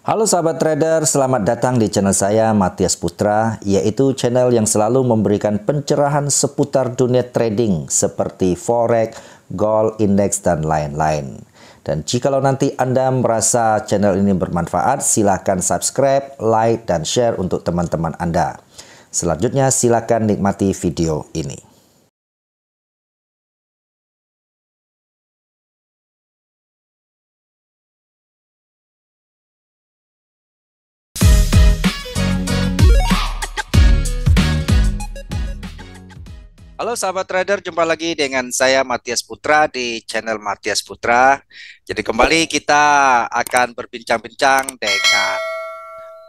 Halo sahabat trader, selamat datang di channel saya Matias Putra, yaitu channel yang selalu memberikan pencerahan seputar dunia trading seperti forex, gold, indeks, dan lain-lain. Dan jikalau nanti Anda merasa channel ini bermanfaat, silakan subscribe, like, dan share untuk teman-teman Anda. Selanjutnya silakan nikmati video ini. Halo sahabat trader, jumpa lagi dengan saya Matias Putra di channel Matias Putra. Jadi kembali kita akan berbincang-bincang dengan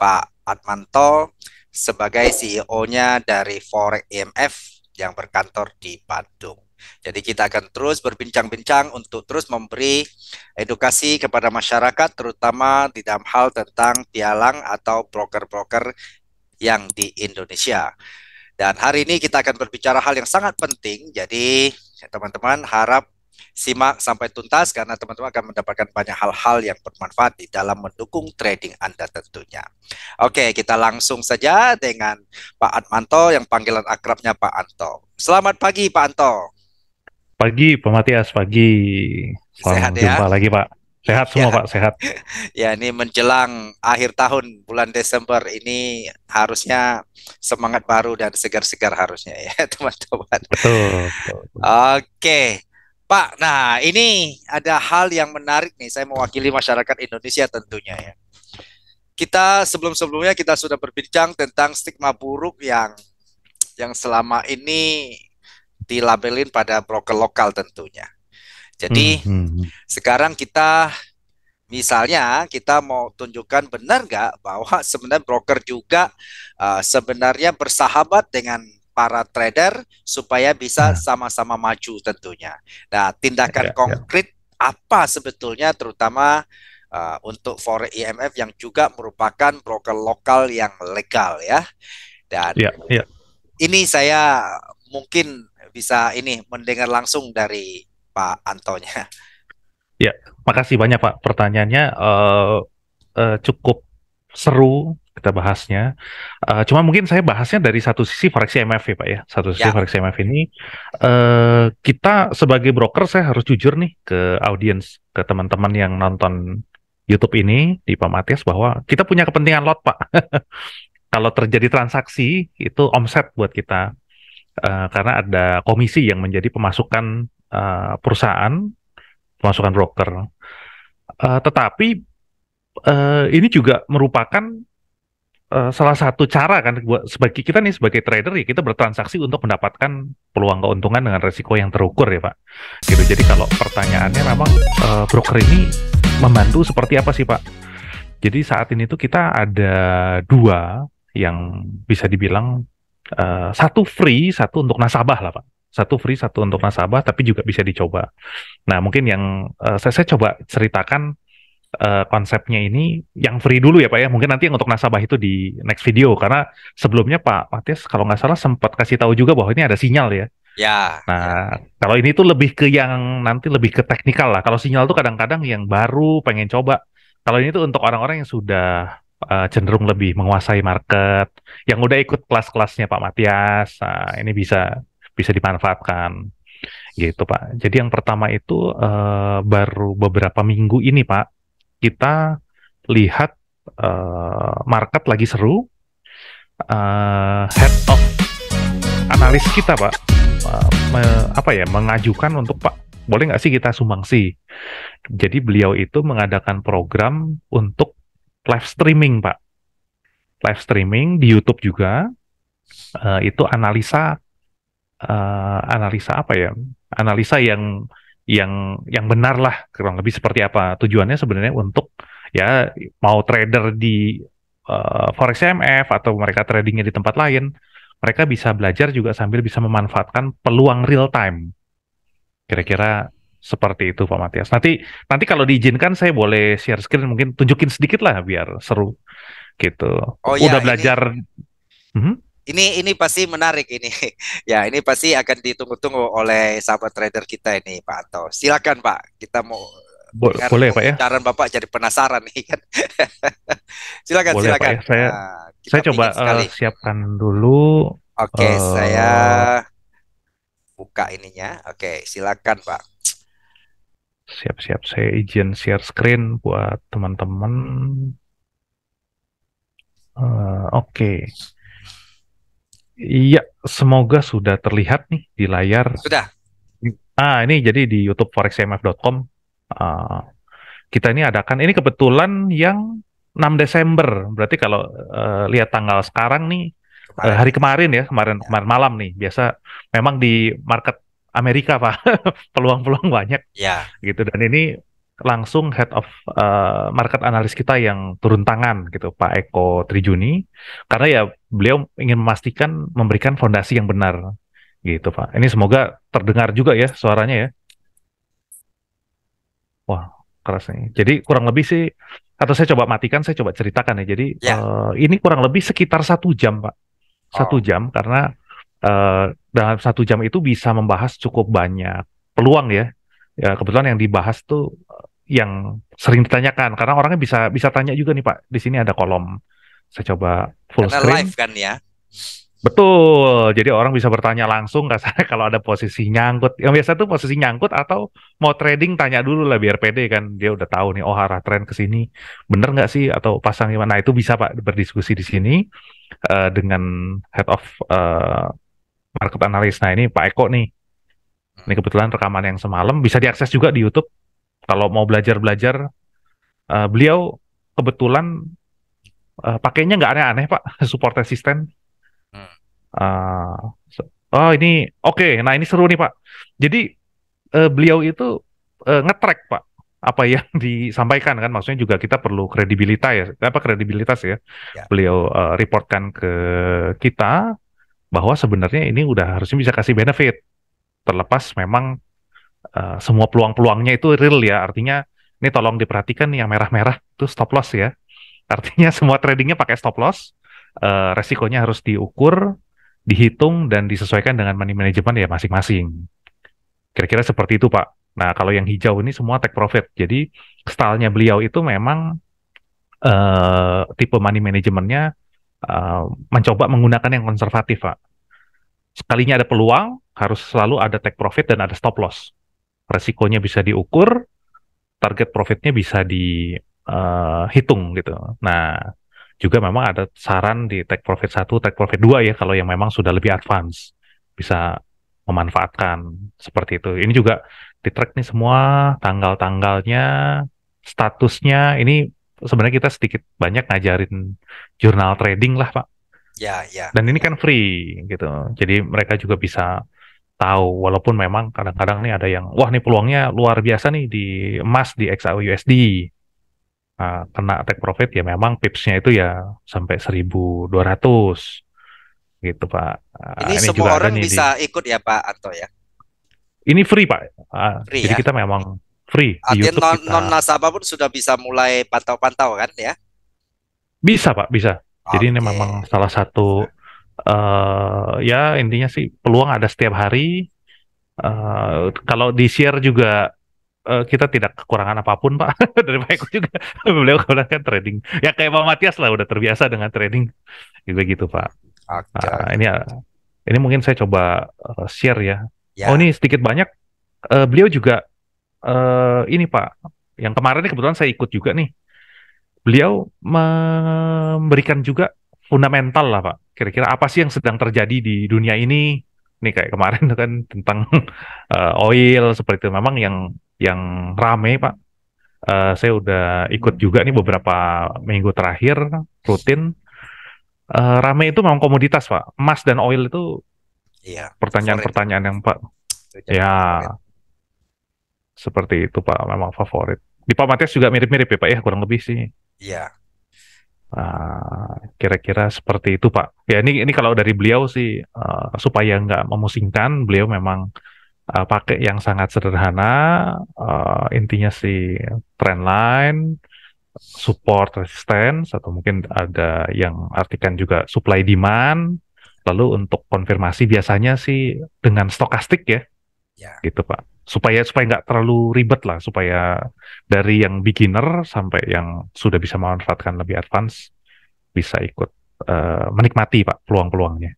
Pak Atmanto sebagai CEO-nya dari Forex IMF yang berkantor di Bandung. Jadi kita akan terus berbincang-bincang untuk terus memberi edukasi kepada masyarakat, terutama di dalam hal tentang pialang atau broker-broker yang di Indonesia. Dan hari ini kita akan berbicara hal yang sangat penting. Jadi teman-teman harap simak sampai tuntas karena teman-teman akan mendapatkan banyak hal-hal yang bermanfaat di dalam mendukung trading Anda tentunya. Oke, kita langsung saja dengan Pak Atmanto yang panggilan akrabnya Pak Anto. Selamat pagi Pak Anto. Pagi, Pak Matias, pagi. Sehat Selamat ya? jumpa lagi, Pak. Sehat semua, Iya. Pak, sehat. Ya, ini menjelang akhir tahun bulan Desember ini harusnya semangat baru dan segar-segar harusnya ya teman-teman. Betul, betul, betul. Oke, Pak. Nah, ini ada hal yang menarik nih. Saya mewakili masyarakat Indonesia tentunya ya. Kita sebelum-sebelumnya kita sudah berbincang tentang stigma buruk yang selama ini dilabelin pada broker lokal tentunya. Hmm, Jadi hmm, hmm. sekarang kita misalnya kita mau tunjukkan benar nggak bahwa sebenarnya broker juga sebenarnya bersahabat dengan para trader supaya bisa Nah, sama-sama maju tentunya. Nah, tindakan ya, ya, konkret apa sebetulnya terutama untuk Forex IMF yang juga merupakan broker lokal yang legal ya. Dan ya, ya, ini saya mungkin bisa ini mendengar langsung dari Pak Antonya. ya. Makasih banyak, Pak. Pertanyaannya cukup seru kita bahasnya. Cuma mungkin saya bahasnya dari satu sisi Forex IMF ya, Pak ya. Satu sisi Ya, Forex IMF ini, kita sebagai broker, saya harus jujur nih ke audiens, ke teman-teman yang nonton YouTube ini di Pak Matias bahwa kita punya kepentingan lot, Pak. Kalau terjadi transaksi itu omset buat kita, karena ada komisi yang menjadi pemasukan perusahaan, pemasukan broker. Tetapi ini juga merupakan salah satu cara kan buat sebagai kita nih sebagai trader ya, kita bertransaksi untuk mendapatkan peluang keuntungan dengan resiko yang terukur ya Pak. Gitu. Jadi kalau pertanyaannya memang broker ini membantu seperti apa sih Pak? Jadi saat ini tuh kita ada dua yang bisa dibilang, satu free, satu untuk nasabah lah Pak. Satu free, satu untuk nasabah, tapi juga bisa dicoba. Nah, mungkin yang saya coba ceritakan konsepnya ini yang free dulu ya Pak ya. Mungkin nanti yang untuk nasabah itu di next video. Karena sebelumnya Pak Matias kalau nggak salah sempat kasih tahu juga bahwa ini ada sinyal ya. ya, ya. Nah, kalau ini tuh lebih ke yang nanti lebih ke teknikal lah. Kalau sinyal tuh kadang-kadang yang baru pengen coba. Kalau ini tuh untuk orang-orang yang sudah cenderung lebih menguasai market, yang udah ikut kelas-kelasnya Pak Matias. Nah, ini bisa bisa dimanfaatkan gitu Pak. Jadi yang pertama itu baru beberapa minggu ini Pak, kita lihat market lagi seru. Head of analis kita Pak, apa ya, mengajukan untuk Pak, boleh nggak sih kita sumbangsi. Jadi beliau itu mengadakan program untuk live streaming Pak, live streaming di YouTube juga. Itu analisa, analisa apa ya, analisa yang benar lah, kurang lebih seperti apa. Tujuannya sebenarnya untuk ya mau trader di Forex CMF atau mereka tradingnya di tempat lain, mereka bisa belajar juga sambil bisa memanfaatkan peluang real time. Kira-kira seperti itu Pak Matias. Nanti nanti kalau diizinkan saya boleh share screen, mungkin tunjukin sedikit lah biar seru gitu. Oh Udah ya, ini belajar. Mhm. ini pasti menarik ini. Ya, ini pasti akan ditunggu-tunggu oleh sahabat trader kita ini, Pak Anto. Silakan, Pak. Kita mau Dengan Boleh Pak ya, pembicaraan Bapak jadi penasaran nih kan. Silakan, boleh Pak silakan. ya. Saya Nah, kita saya coba pingin sekali. siapkan dulu. Oke, saya eh buka ininya. Oke, silakan, Pak. Siap-siap, saya izin share screen buat teman-teman. Oke. Iya, semoga sudah terlihat nih di layar. Sudah. Ini jadi di YouTube forexcmf.com. Uh, kita ini adakan ini kebetulan yang 6 Desember. Berarti kalau lihat tanggal sekarang nih, Kemarin hari ya. kemarin ya, kemarin Ya. kemarin malam nih. Biasa memang di market Amerika Pak, peluang-peluang banyak Ya. gitu. Dan ini langsung head of market analis kita yang turun tangan gitu, Pak Eko Trijuni. Karena ya beliau ingin memastikan memberikan fondasi yang benar gitu Pak. Ini semoga terdengar juga ya suaranya ya. Wah, keras nih. Jadi kurang lebih sih, atau saya coba matikan, saya coba ceritakan ya. Jadi Ya. ini kurang lebih sekitar 1 jam, Pak. Satu Oh. jam karena eh, dalam 1 jam itu bisa membahas cukup banyak peluang ya. Ya kebetulan yang dibahas tuh yang sering ditanyakan karena orangnya bisa bisa tanya juga nih Pak. Di sini ada kolom. Saya coba full Karena screen. live kan ya. Betul, jadi orang bisa bertanya langsung kasarnya kalau ada posisi nyangkut. Yang biasa tuh posisi nyangkut atau mau trading tanya dulu lah biar pede kan. Dia udah tahu nih, oh arah tren ke sini. Bener nggak sih atau pasang gimana? Nah, itu bisa Pak berdiskusi di sini dengan Head of eh, Market Analyst. Nah ini Pak Eko nih. Ini kebetulan rekaman yang semalam bisa diakses juga di YouTube. Kalau mau belajar-belajar, beliau kebetulan pakainya nggak aneh-aneh Pak, support resisten. Hmm. Eh, oh ini oke. Nah ini seru nih Pak. Jadi beliau itu nge-track Pak apa yang disampaikan kan. Maksudnya juga kita perlu kredibilitas ya. Apa kredibilitas ya? Ya. Beliau reportkan ke kita bahwa sebenarnya ini udah harusnya bisa kasih benefit. Terlepas memang semua peluang-peluangnya itu real ya. Artinya ini tolong diperhatikan nih yang merah-merah itu stop loss ya. Artinya semua tradingnya pakai stop loss. Resikonya harus diukur, dihitung dan disesuaikan dengan money management ya masing-masing. Kira-kira seperti itu, Pak. Nah, kalau yang hijau ini semua take profit. Jadi, stylenya beliau itu memang tipe money manajemennya mencoba menggunakan yang konservatif, Pak. Sekalinya ada peluang, harus selalu ada take profit dan ada stop loss. Resikonya bisa diukur, target profitnya bisa dihitung gitu. Nah, juga memang ada saran di take profit 1, take profit 2 ya, kalau yang memang sudah lebih advance. Bisa memanfaatkan seperti itu. Ini juga di track nih semua tanggal-tanggalnya, statusnya. Ini sebenarnya kita sedikit banyak ngajarin jurnal trading lah, Pak. Ya, ya, Dan ini benar. kan free gitu. Jadi mereka juga bisa tahu walaupun memang kadang-kadang nih ada yang wah nih peluangnya luar biasa nih di emas di XAUUSD. Nah, kena take profit ya memang pipsnya itu ya sampai 1.200 gitu Pak. Ini Ini semua juga ada orang nih di bisa ikut ya Pak Anto ya. ini free Pak. Free Jadi ya. kita memang free di Artinya YouTube non kita nasabah pun sudah bisa mulai pantau-pantau kan ya. bisa Pak bisa. Jadi ini Oke. memang salah satu ya intinya sih peluang ada setiap hari. Kalau di share juga kita tidak kekurangan apapun Pak dari Pak Eko juga beliau kalau kan trading ya kayak Pak Matias lah udah terbiasa dengan trading juga gitu Pak. Oke, Nah, oke. ini mungkin saya coba share ya. Oh Ya, ini sedikit banyak beliau juga ini Pak yang kemarin ini kebetulan saya ikut juga nih. Beliau memberikan juga fundamental lah Pak. Kira-kira apa sih yang sedang terjadi di dunia ini? Nih kayak kemarin tuh kan tentang oil seperti itu. Memang yang rame Pak. Saya udah ikut juga nih beberapa minggu terakhir rutin. Rame itu memang komoditas Pak. Emas dan oil itu iya. Favorit. pertanyaan-pertanyaan yang Pak Itu jadi ya favorit. seperti itu Pak memang favorit. Di Pak Matias juga mirip-mirip ya Pak ya kurang lebih sih. Iya. Kira-kira seperti itu Pak. Ya ini kalau dari beliau sih supaya nggak memusingkan, beliau memang pakai yang sangat sederhana. Intinya sih trendline, support, resistance, atau mungkin ada yang artikan juga supply demand. Lalu untuk konfirmasi biasanya sih dengan stokastik ya, Ya. gitu Pak. supaya supaya nggak terlalu ribet lah, supaya dari yang beginner sampai yang sudah bisa memanfaatkan lebih advance bisa ikut menikmati Pak peluang-peluangnya.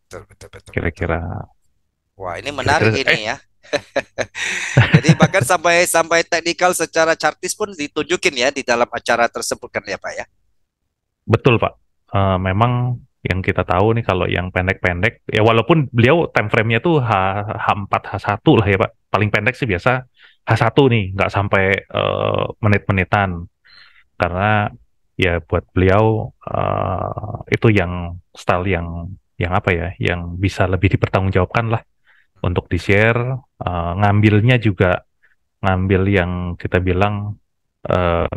betul, betul, betul, betul. Kira-kira Wah, ini kira-kira menarik ini ya. Jadi bahkan sampai sampai teknikal secara chartis pun ditunjukin ya di dalam acara tersebut kan ya Pak ya. betul Pak. Memang yang kita tahu nih kalau yang pendek-pendek ya walaupun beliau time frame-nya tuh H4 H1 lah ya Pak. Paling pendek sih biasa H1 nih, nggak sampai menit-menitan. Karena ya buat beliau itu yang style yang apa ya, yang bisa lebih dipertanggungjawabkan lah untuk di-share, ngambilnya juga ngambil yang kita bilang eh,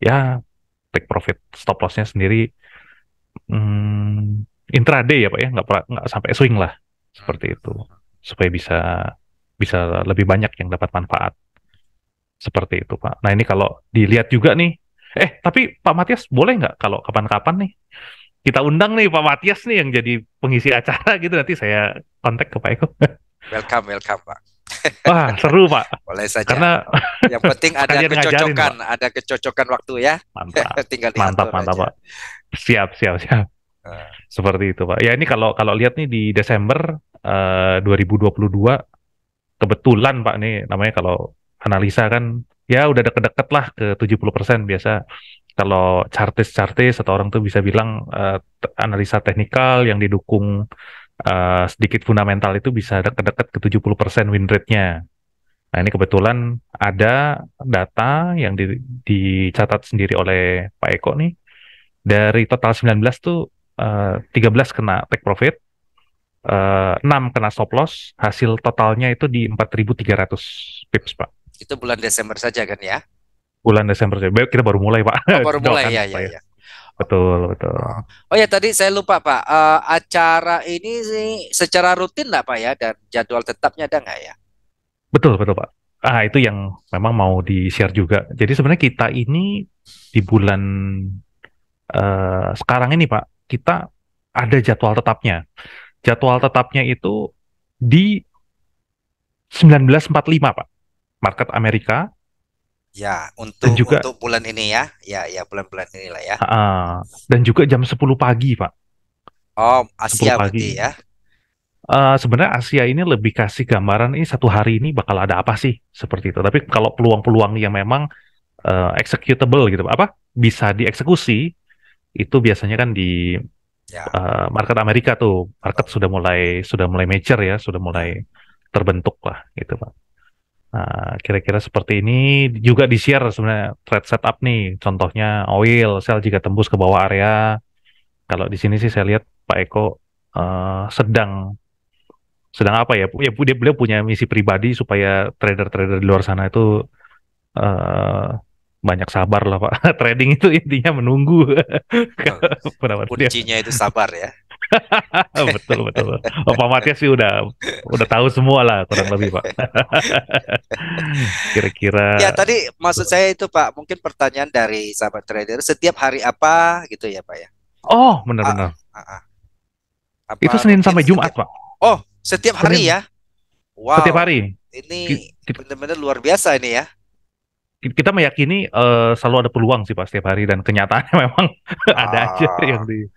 ya take profit stop loss-nya sendiri intraday ya Pak ya, nggak sampai swing lah seperti itu supaya bisa bisa lebih banyak yang dapat manfaat seperti itu Pak. Nah ini kalau dilihat juga nih, tapi Pak Matias boleh nggak kalau kapan-kapan nih kita undang nih Pak Matias nih yang jadi pengisi acara gitu, nanti saya kontak ke Pak Eko. Welcome, welcome Pak. Wah seru Pak, Boleh saja. karena Yang penting sekalian ngajarin Pak. ada kecocokan waktu ya. Mantap, Tinggal mantap, diatur mantap aja. Pak. Siap, siap, siap. Eh, Seperti itu Pak. Ya ini kalau kalau lihat nih di Desember 2022 kebetulan Pak nih namanya kalau analisa kan ya udah deket-deket lah ke 70% biasa. Kalau chartis-chartis atau orang tuh bisa bilang analisa teknikal yang didukung sedikit fundamental itu bisa deket-deket ke 70% win rate-nya. Nah, ini kebetulan ada data yang dicatat sendiri oleh Pak Eko nih. Dari total 19 tuh 13 kena take profit, 6 kena stop loss, hasil totalnya itu di 4.300 pips, Pak. itu bulan Desember saja kan ya. Bulan Desember, kita baru mulai, Pak. Oh, baru mulai Doakan ya, ya, supaya. ya. Betul, betul. Oh, oh ya tadi saya lupa Pak. Acara ini sih secara rutin nggak Pak ya dan jadwal tetapnya ada nggak ya? Betul, betul, Pak. Itu yang memang mau di-share juga. Jadi sebenarnya kita ini di bulan sekarang ini, Pak, kita ada jadwal tetapnya. Jadwal tetapnya itu di 1945, Pak. Market Amerika Ya, dan juga untuk bulan ini ya. Ya, ya bulan-bulan inilah ya. dan juga jam 10 pagi, Pak. Oh, 10 Asia berarti pagi. ya. Sebenarnya Asia ini lebih kasih gambaran ini satu hari ini bakal ada apa sih seperti itu. Tapi kalau peluang-peluang yang memang executable gitu, apa bisa dieksekusi itu biasanya kan di Ya. market Amerika tuh. Market sudah mulai mature ya, sudah mulai terbentuk lah gitu, Pak. Nah, kira-kira seperti ini juga di-share sebenarnya trade setup nih. Contohnya oil, sell jika tembus ke bawah area. Kalau di sini sih saya lihat Pak Eko sedang sedang apa ya? Ya beliau punya misi pribadi supaya trader-trader di luar sana itu eh, banyak sabar lah Pak. Trading itu intinya menunggu. Betul. Pendapat dia. Kuncinya itu sabar ya. Betul betul. Oh, Pak Matias sih udah tahu semua lah kurang lebih Pak. Ya, Kira-kira. tadi maksud saya itu Pak, mungkin pertanyaan dari sahabat trader, setiap hari apa gitu ya Pak ya? Oh, Ah, benar-benar. ah, ah. Itu Apa Senin rutin sampai Jumat, setiap? Pak. Oh, setiap hari Senin ya? setiap Wow, hari. Ki- ini ki- benar-benar luar biasa ini ya. Kita meyakini selalu ada peluang sih Pak setiap hari, dan kenyataannya memang ada aja yang Ah, di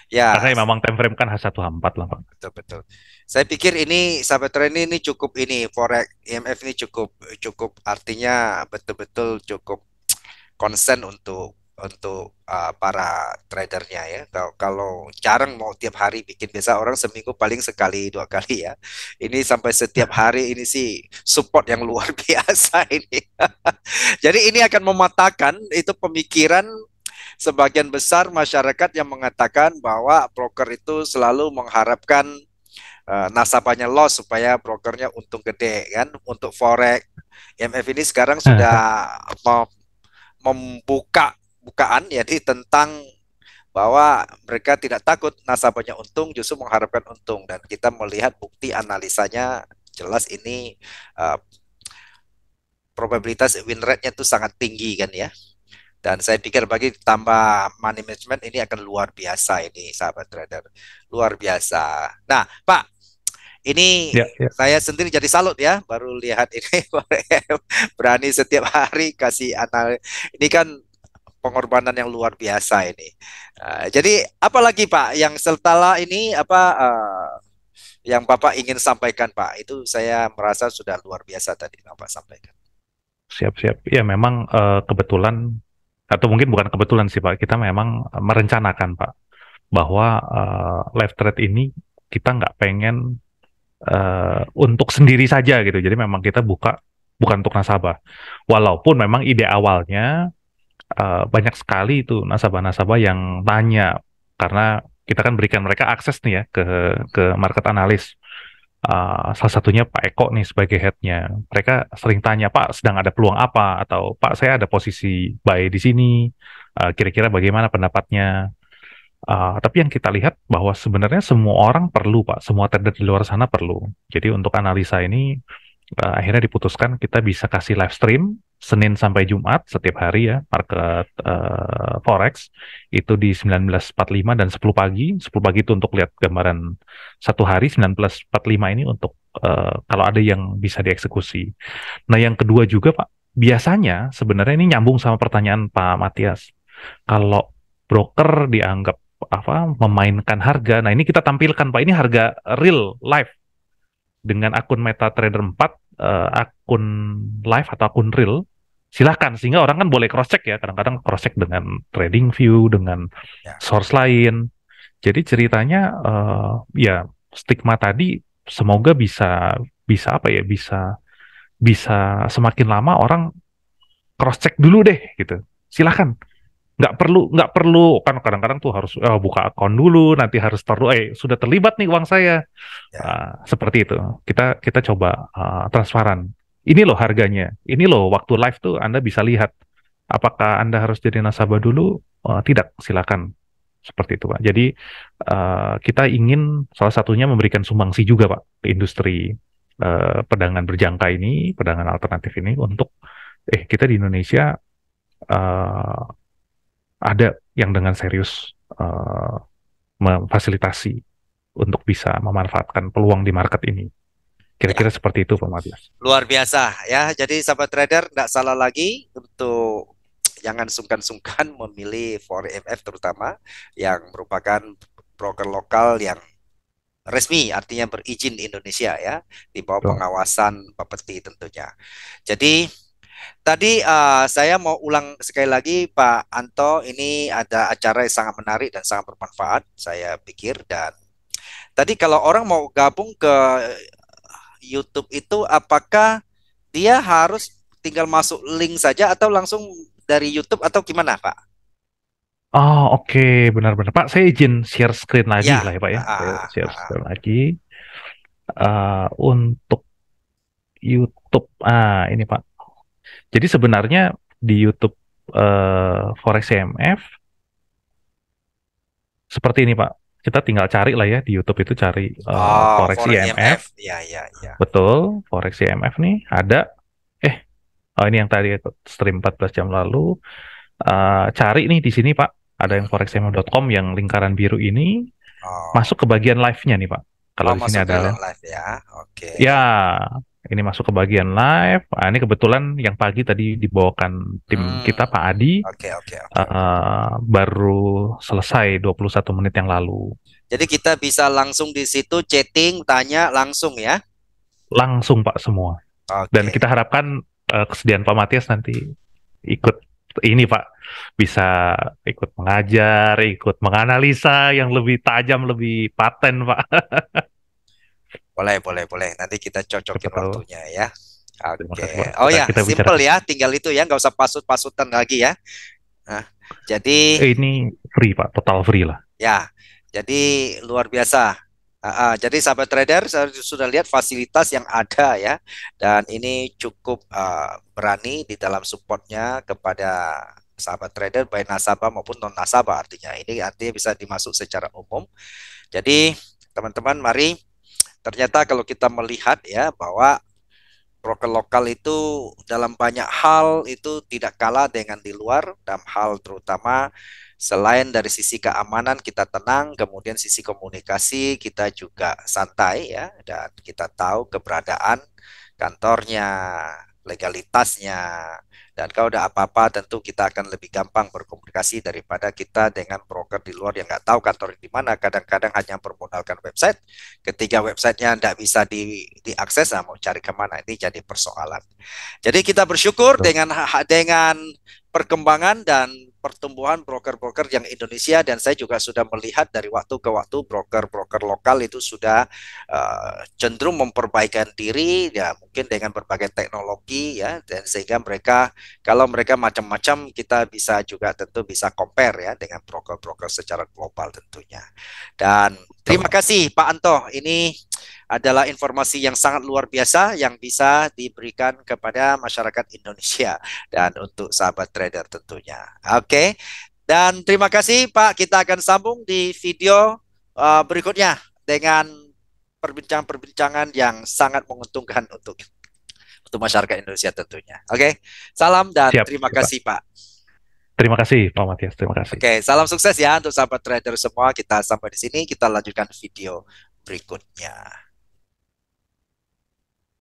ya, karena memang time frame kan H1 H4 lah Pak. betul, betul. Saya pikir ini sahabat trader ini cukup ini forex IMF ini cukup cukup artinya betul-betul cukup konsen untuk para tradernya ya. Kalau kalau jarang mau tiap hari bikin, biasa orang seminggu paling sekali dua kali ya. Ini sampai setiap hari ini sih support yang luar biasa ini. Jadi ini akan mematahkan itu pemikiran sebagian besar masyarakat yang mengatakan bahwa broker itu selalu mengharapkan nasabahnya loss supaya brokernya untung gede kan untuk forex. IMF ini sekarang sudah membuka bukaan jadi tentang bahwa mereka tidak takut nasabahnya untung, justru mengharapkan untung, dan kita melihat bukti analisanya jelas ini uh, probabilitas win rate-nya itu sangat tinggi kan ya. Dan saya pikir bagi tambah money management ini akan luar biasa ini sahabat trader. Luar biasa. Nah, Pak, Ini Ya, ya. saya sendiri jadi salut ya, baru lihat ini berani setiap hari kasih anal. Ini kan pengorbanan yang luar biasa ini. Jadi apalagi Pak yang setelah ini apa yang Bapak ingin sampaikan Pak? Itu saya merasa sudah luar biasa tadi Bapak sampaikan. Siap-siap. Ya, memang kebetulan, atau mungkin bukan kebetulan sih Pak, kita memang merencanakan Pak, bahwa live trade ini kita nggak pengen untuk sendiri saja gitu. Jadi memang kita buka bukan untuk nasabah. Walaupun memang ide awalnya banyak sekali itu nasabah-nasabah yang tanya, karena kita kan berikan mereka akses nih ya ke market analis. Salah satunya Pak Eko nih sebagai headnya. Mereka sering tanya, Pak sedang ada peluang apa? Atau Pak saya ada posisi buy di sini. Kira-kira bagaimana pendapatnya? Tapi yang kita lihat bahwa sebenarnya semua orang perlu, Pak. Semua trader di luar sana perlu. Jadi untuk analisa ini akhirnya diputuskan kita bisa kasih live stream Senin sampai Jumat setiap hari ya, market Forex itu di 19.45 dan 10 pagi. 10 pagi itu untuk lihat gambaran satu hari, 19.45 ini untuk kalau ada yang bisa dieksekusi. Nah, yang kedua juga Pak, biasanya sebenarnya ini nyambung sama pertanyaan Pak Matias. Kalau broker dianggap apa memainkan harga, nah ini kita tampilkan Pak, ini harga real live dengan akun MetaTrader 4, akun live atau akun real, silahkan. Sehingga orang kan boleh cross-check ya, kadang-kadang cross-check dengan TradingView, dengan Ya. source lain. Jadi ceritanya ya stigma tadi semoga bisa bisa apa ya, bisa bisa semakin lama orang cross-check dulu deh gitu. Silahkan, nggak perlu kan kadang-kadang tuh harus buka akun dulu, nanti harus taruh sudah terlibat nih uang saya. Ya. Seperti itu. Kita coba transparan. Ini loh harganya. Ini loh waktu live tuh Anda bisa lihat. Apakah Anda harus jadi nasabah dulu? Tidak, silakan. Seperti itu, Pak. Jadi kita ingin salah satunya memberikan sumbangsi juga, Pak, ke industri perdagangan berjangka ini, perdagangan alternatif ini untuk kita di Indonesia eh, ada yang dengan serius memfasilitasi untuk bisa memanfaatkan peluang di market ini. Ya. Kira-kira seperti itu, Pak Matias. Luar biasa ya. Jadi sahabat trader tidak salah lagi untuk jangan sungkan-sungkan memilih FOREMF terutama yang merupakan broker lokal yang resmi artinya berizin di Indonesia ya di bawah Betul. pengawasan Bapeti tentunya. Jadi tadi saya mau ulang sekali lagi Pak Anto, ini ada acara yang sangat menarik dan sangat bermanfaat saya pikir. Dan tadi kalau orang mau gabung ke YouTube itu apakah dia harus tinggal masuk link saja atau langsung dari YouTube atau gimana Pak? Oh, oke, benar-benar. Pak, saya izin share screen lagi Ya, lah ya, Pak ya. Saya ah, share ah, screen lagi. Untuk YouTube. Ini Pak. Jadi sebenarnya di YouTube Forex CMF seperti ini, Pak. Kita tinggal cari lah ya di YouTube itu cari oh, Forex Forex IMF. IMF, ya, ya, ya. Betul, Forex IMF nih ada. Eh, oh ini yang tadi stream 14 jam lalu. Cari nih di sini Pak, ada yang forexmf.com yang lingkaran biru ini, Oh, masuk ke bagian live-nya nih Pak. Kalau oh di sini masuk ke ada live ya, oke. ya, ini masuk ke bagian live. Ini kebetulan yang pagi tadi dibawakan tim Hmm, kita Pak Adi, oke, oke, oke, oke. baru selesai 21 menit yang lalu. Jadi kita bisa langsung di situ chatting, tanya langsung ya. Langsung Pak semua. Dan Oke, kita harapkan kesediaan Pak Matias nanti ikut ini Pak, bisa ikut mengajar, ikut menganalisa yang lebih tajam, lebih paten Pak. boleh, boleh, boleh. Nanti kita cocokin Betul. waktunya ya. Terima kasih Oke. Pak. Oh Kita ya, kita simple bicarakan. ya, tinggal itu ya, nggak usah pasut-pasutan lagi ya. Nah, jadi Ini free Pak, total free lah. ya, jadi luar biasa. Jadi sahabat trader, saya sudah lihat fasilitas yang ada ya, dan ini cukup berani di dalam supportnya kepada sahabat trader, baik nasabah maupun non nasabah. Artinya ini artinya bisa dimasuk secara umum. Jadi teman-teman, mari ternyata kalau kita melihat ya bahwa broker lokal itu dalam banyak hal itu tidak kalah dengan di luar, dalam hal terutama selain dari sisi keamanan kita tenang, kemudian sisi komunikasi kita juga santai ya, dan kita tahu keberadaan kantornya, legalitasnya, dan kalau udah apa-apa tentu kita akan lebih gampang berkomunikasi daripada kita dengan broker di luar yang nggak tahu kantor di mana. Kadang-kadang hanya bermodalkan website. Ketika websitenya nggak bisa diakses, nah mau cari kemana ini jadi persoalan. Jadi kita bersyukur dengan perkembangan dan pertumbuhan broker-broker yang Indonesia, dan saya juga sudah melihat dari waktu ke waktu broker-broker lokal itu sudah cenderung memperbaikan diri ya, mungkin dengan berbagai teknologi ya, dan sehingga mereka kalau mereka macam-macam kita bisa juga tentu bisa compare ya dengan broker-broker secara global tentunya. Dan terima kasih Pak Anto, ini adalah informasi yang sangat luar biasa yang bisa diberikan kepada masyarakat Indonesia dan untuk sahabat trader tentunya. Oke, dan terima kasih Pak. Kita akan sambung di video berikutnya dengan perbincangan-perbincangan yang sangat menguntungkan untuk masyarakat Indonesia tentunya. Oke, salam dan Siap, terima Pak. kasih Pak. Terima kasih, Pak Matias. Terima kasih. Oke, salam sukses ya untuk sahabat trader semua. Kita sampai di sini, kita lanjutkan video berikutnya.